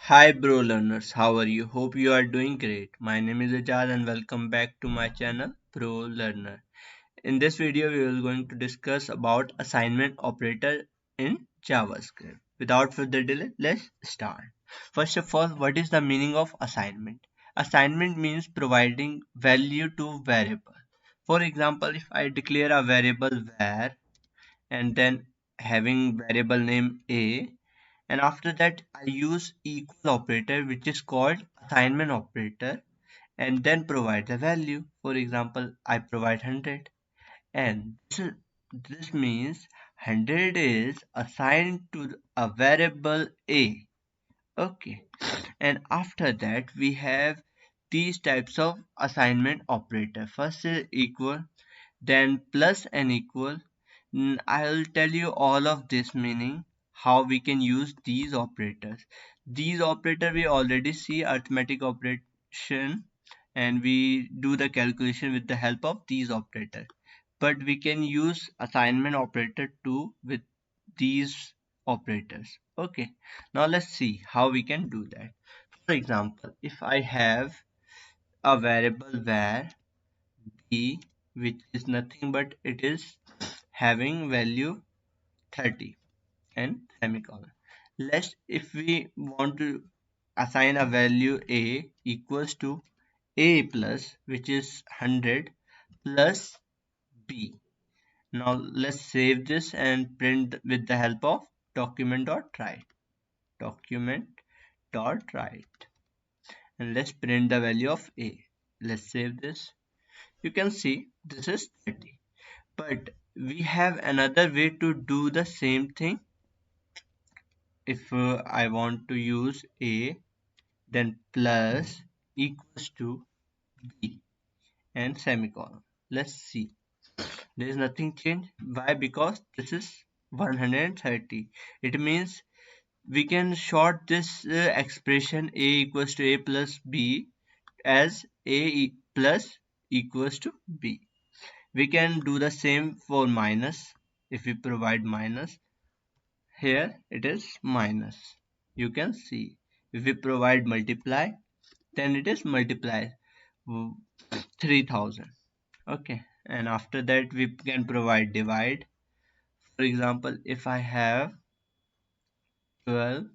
Hi BroLearners, how are you? Hope you are doing great. My name is Ajad and welcome back to my channel BroLearner. In this video we are going to discuss about assignment operator in JavaScript. Without further delay, let's start. First of all, what is the meaning of assignment? Assignment means providing value to variable. For example, if I declare a variable var and then having variable name a, and after that I use equal operator which is called assignment operator and then provide the value. For example, I provide 100 and this means 100 is assigned to a variable a. Okay, and after that we have these types of assignment operator. First is equal, then plus and equal. I'll tell you all of this meaning how we can use these operators. These operator we already see arithmetic operation and we do the calculation with the help of these operator. But we can use assignment operator too with these operators. Okay, now let's see how we can do that. For example, if I have a variable var b, which is nothing but it is having value 30 and semicolon. Let's if we want to assign a value a equals to a plus, which is 100 plus b. Now let's save this and print with the help of document.write. Document.write, and let's print the value of a. Let's save this. You can see this is 30. But we have another way to do the same thing. If I want to use a, then plus equals to b and semicolon. Let's see. There is nothing changed. Why? Because this is 130. It means we can short this expression a equals to a plus b as plus equals to b. We can do the same for minus. If we provide minus, here it is minus. You can see if we provide multiply, then it is multiply 3000. Okay, and after that we can provide divide. For example, if I have 12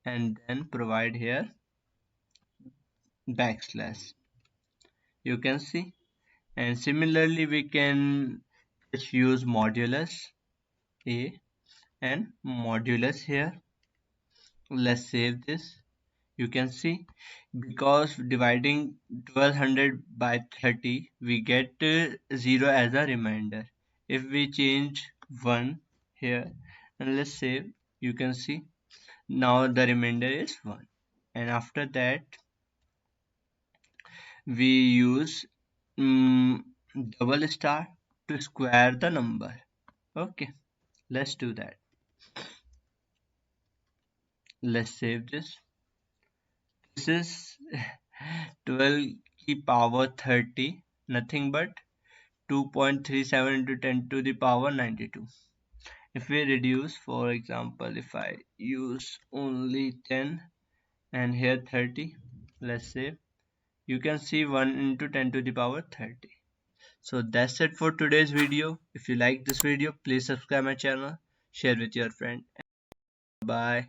and then provide here backslash, you can see. And similarly we can just use modulus a and modulus here. Let's save this. You can see because dividing 1200 by 30 we get 0 as a remainder. If we change 1 here and let's save, you can see now the remainder is 1. And after that we use double star to square the number. Okay, let's do that. Let's save this. This is 12 की power 30, nothing but 2.37 into 10 to the power 92. If we reduce, for example, if I use only 10 and here 30, let's say, you can see 1 into 10 to the power 30. So that's it for today's video. If you like this video, please subscribe my channel, share with your friend. Bye.